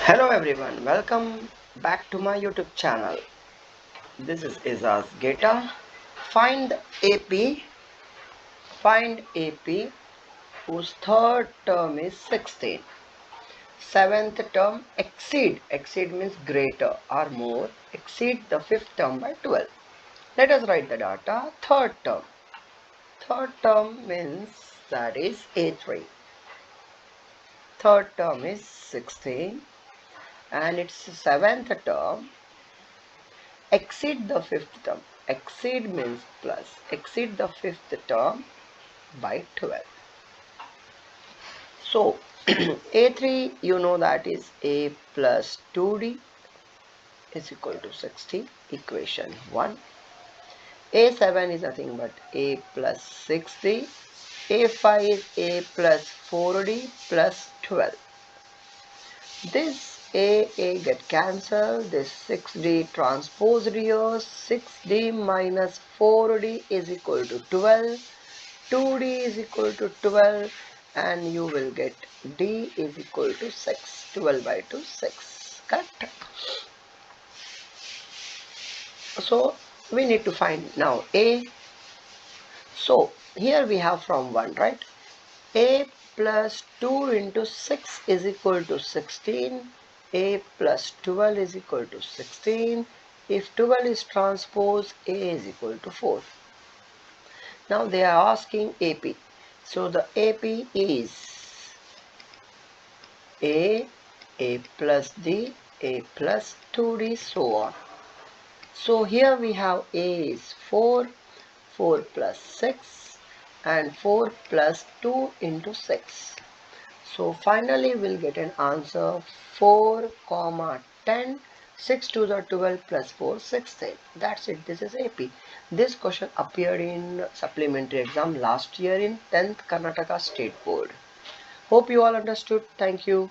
Hello everyone, welcome back to my YouTube channel. This is Izaz Gheta. Find AP, find AP whose third term is 16. Seventh term exceed means greater or more, exceed the fifth term by 12. Let us write the data. Third term means that is A3. Third term is 16 and its seventh term exceed the fifth term. Exceed means plus. Exceed the fifth term by 12. So, A3 you know that is A plus 2D is equal to 60. Equation 1. A7 is nothing but A plus 6D. A5 is A plus 4D plus 12. This A get cancelled, this 6D transposed here, 6D minus 4D is equal to 12, 2D is equal to 12 and you will get D is equal to 6, 12 by 2, 6, correct? So we need to find now A. So here we have from 1, right? A plus 2 into 6 is equal to 16. A plus 12 is equal to 16. If 12 is transpose, A is equal to 4. Now they are asking AP. So the AP is A plus D, A plus 2D, so on. So here we have A is 4, 4 plus 6 and 4 plus 2 into 6. So finally we'll get an answer 4, 10, 6 to the 12 plus 4, 16. That's it. This is AP. This question appeared in supplementary exam last year in 10th Karnataka State Board. Hope you all understood. Thank you.